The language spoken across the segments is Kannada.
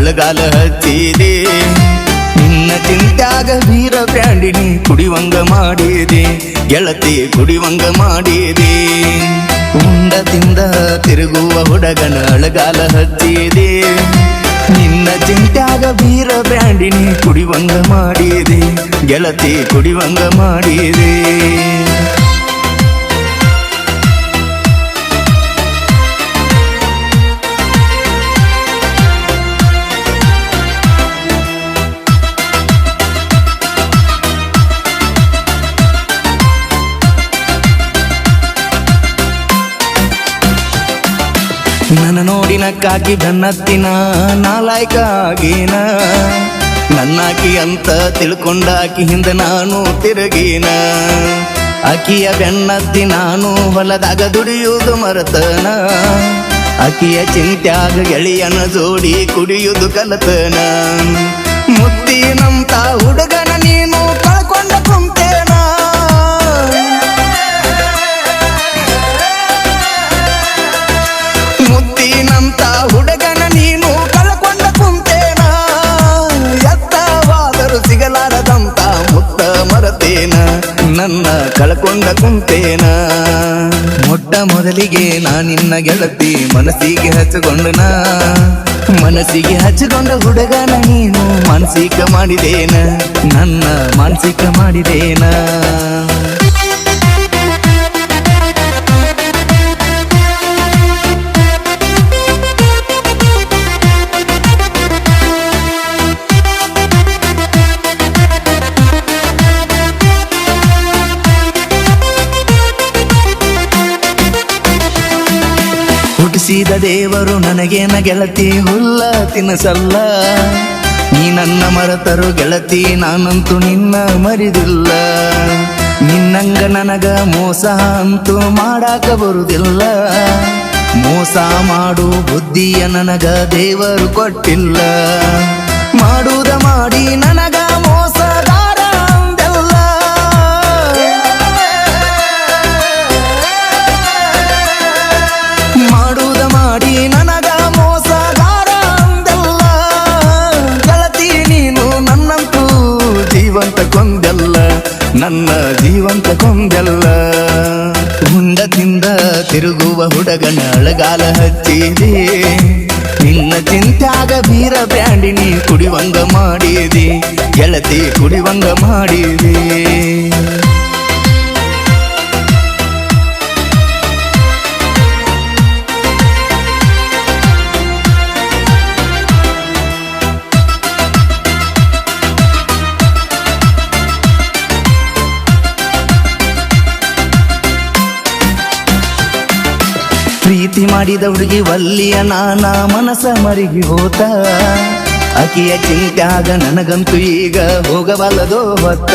ಅಳಗಾಲ ಹಚ್ಚಿದೆ ನಿನ್ನ ಚಿಂತ್ಯಾಗ ವೀರ ಬ್ರ್ಯಾಂಡಿನಿ ಕುಡಿವಂಗ ಮಾಡಿದೆ ಗೆಳತಿ ಕುಡಿವಂಗ ಮಾಡಿದೆ ಉಂಡ ತಿಂದ ತಿರುಗುವ ಹುಡುಗನ ಅಳಗಾಲ ಹಚ್ಚಿದೆ ನಿನ್ನ ಚಿಂತ್ಯಾಗ ವೀರ ಬ್ರ್ಯಾಂಡಿನಿ ಕುಡಿವಂಗ ಮಾಡಿದೆ ಗೆಳತಿ ಕುಡಿವಂಗ ಮಾಡಿದೆ ನನ್ನ ನೋಡಿನ ಕಾಕಿ ಬೆನ್ನತ್ತಿನ ನಾಲಾಯ್ಕ ಆಗೀನ ನನ್ನಾಕಿ ಅಂತ ತಿಳ್ಕೊಂಡಾಕಿ ಹಿಂದೆ ನಾನು ತಿರುಗಿನ ಅಕಿಯ ಬೆನ್ನತ್ತಿ ನಾನು ಹೊಲದಾಗ ದುಡಿಯುವುದು ಮರತನ ಅಕಿಯ ಚಿಂತ್ಯಾಗ ಗೆಳೆಯನ ಜೋಡಿ ಕುಡಿಯುವುದು ಕಲತನ ಮುತ್ತಿನಂತ ಹುಡುಗನ ನೀನು ಕಳ್ಕೊಂಡ ಕುಂತೇನ ಮುತ್ತಿನಂತ ಹುಡುಗನ ನೀನು ಕಳ್ಕೊಂಡ ಕುಂತೇನ ಎತ್ತವಾದರೂ ಸಿಗಲಾರದಂತ ಮುತ್ತ ಮರತೇನ ನನ್ನ ಕಳ್ಕೊಂಡ ಕುಂತೇನ ಮೊಟ್ಟ ಮೊದಲಿಗೆ ನಾನಿನ್ನ ಗೆಳತಿ ಮನಸ್ಸಿಗೆ ಹಚ್ಚಿಕೊಂಡನ ಮನಸ್ಸಿಗೆ ಹಚ್ಚಿಕೊಂಡ ಹುಡುಗನ ನೀನು ಮಾನಸಿಕ ಮಾಡಿದೇನ ನನ್ನ ಮಾನಸಿಕ ಮಾಡಿದೇನ ಹುಟ್ಟಿಸಿದ ದೇವರು ನನಗೇನ ಗೆಳತಿ ಹುಲ್ಲ ತಿನ್ನಸಲ್ಲ ನೀ ನನ್ನ ಮರೆತರು ಗೆಳತಿ ನಾನಂತೂ ನಿನ್ನ ಮರಿದಿಲ್ಲ ನಿನ್ನಂಗ ನನಗ ಮೋಸ ಅಂತೂ ಮಾಡಾಕ ಬರುದಿಲ್ಲ ಮೋಸ ಮಾಡು ಬುದ್ಧಿಯ ನನಗ ದೇವರು ಕೊಟ್ಟಿಲ್ಲ ಮಾಡುವುದ ಮಾಡಿ ನನಗ ಮೋಸಗಾರ ಅಂದೆಲ್ಲ ಮಾಡುವುದ ಮಾಡಿ ನನಗ ಮೋಸಗಾರ ಅಂದೆಲ್ಲ ಗೆಳತಿ ನೀನು ನನ್ನಂತೂ ಜೀವಂತ ಕೊಂದೆಲ್ಲ ನನ್ನ ಜೀವಂತ ಕೊಂದೆಲ್ಲ ಉಂಡ ತಿಂದ ತಿರುಗುವ ಹುಡುಗನ ಅಳಗಾಲ ಹಚ್ಚಿದೆ ನಿನ್ನ ಚಿಂತ್ಯಾಗ ವೀರ ಬ್ರ್ಯಾಂಡಿನಿ ಕುಡಿವಂಗ ಮಾಡಿದೆ ಗೆಳತಿ ಕುಡಿವಂಗ ಮಾಡಿದೆ ಪ್ರೀತಿ ಮಾಡಿದ ಹುಡುಗಿ ವಲ್ಲಿಯ ನಾನ ಮನಸ ಮರಿಗಿ ಹೋತ ಅಕಿಯ ಚಿಂತ್ಯಾಗ ನನಗಂತೂ ಈಗ ಹೋಗಬಲ್ಲದೋ ಹೊತ್ತ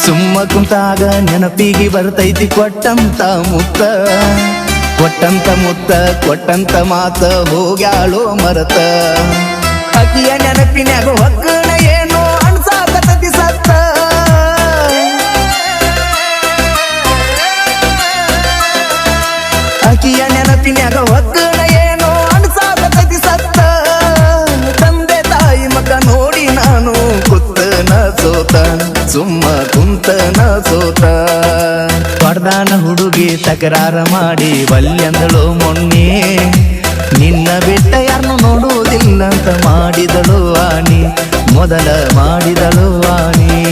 ಸುಮ್ಮ ಕುಂತಾಗ ನೆನಪಿಗೆ ಬರ್ತೈತಿ ಕೊಟ್ಟಂತ ಮುತ್ತ ಕೊಟ್ಟಂತ ಮಾತ ಹೋಗ್ಯಾಳೋ ಮರತ ಅಕಿಯ ನೆನಪಿನ್ಯಾಗ ಹೊಕ್ಕಣ ಏನೋ ಅನ್ಸಾಕತತಿ ಸತ್ತ ಅಕಿಯ ನೆನಪಿನ್ಯಾಗ ಹೊಕ್ಕಣ ಏನೋ ಅನ್ಸಾಕತತಿ ಸತ್ತ ತಂದೆ ತಾಯಿ ಮಗ ನೋಡಿ ನಾನು ಕುತ್ತನ ಸೋತ ಸುಮ್ಮ ಕುಂತನ ಸೋತ ಪಡ್ದಾನ ಹುಡುಗಿ ತಕರಾರ ಮಾಡಿ ವಲ್ಯಂದಳು ಮೊನ್ನೆ ನಿನ್ನ ಬಿಟ್ಟ ಯಾರನ್ನು ನೋಡುವುದಿಲ್ಲ ಅಂತ ಮಾಡಿದಳು ಆನಿ ಮೊದಲ ಮಾಡಿದಳು ಆನಿ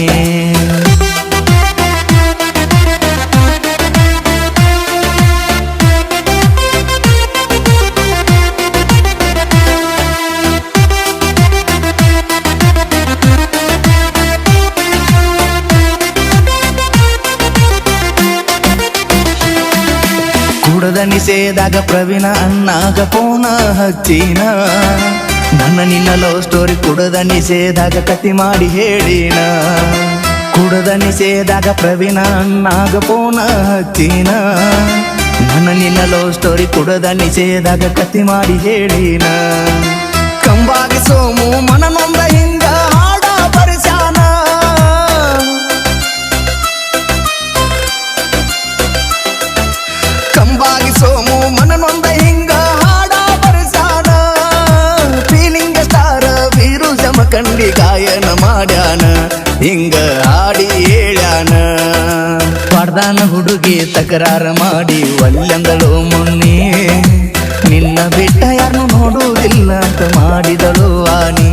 ಕುಡದ ನಿಷೇಧಾಗ ಪ್ರವೀಣ ಅಣ್ಣಾಗ ಫೋನ ಹಚ್ಚಿನ ನನ್ನ ನಿನ್ನ ಲವ್ ಸ್ಟೋರಿ ಕುಡದ ನಿಷೇಧಾಗ ಕತಿ ಮಾಡಿ ಹೇಳಿನ ಕುಡದ ನಿಷೇಧಾಗ ಪ್ರವೀಣ ಅಣ್ಣಾಗ ಫೋನ ಹಚ್ಚಿನ ನನ್ನ ನಿನ್ನ ಲವ್ ಸ್ಟೋರಿ ಕುಡದ ನಿಷೇಧಾಗ ಕತಿ ಮಾಡಿ ಹೇಳಿನ ಕಂಬಾಗಿ ಸೋಮು ಮನನೊಂದ ಹಿಂಗ ಹಾಡ ಪರಿಶಾನ ಕಂಬಾಗಿ ಸೋಮು ಮನನೊಂದ ಹಿಂಗ ಹಾಡ ಪರಿಶಾನ ಫೀಲಿಂಗ್ ಕಂಡಿ ಗಾಯನ ಮಾಡ್ಯಾನ ಹಿಂಗ ಹಾಡಿ ಹೇಳ್ಯಾನ ಪಡ್ದಾನ ಹುಡುಗಿ ತಕರಾರ ಮಾಡಿ ಒಲ್ಲೆಂದಳು ಮುನ್ನಿ ನಿನ್ನ ಬಿಟ್ಟ ಯಾರನ್ನು ನೋಡುವುದಿಲ್ಲ ಅಂತ ಮಾಡಿದಳು ಆನಿ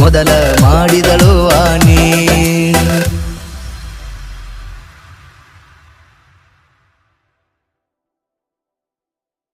ಮೊದಲ ಮಾಡಿದಳು ಆನಿ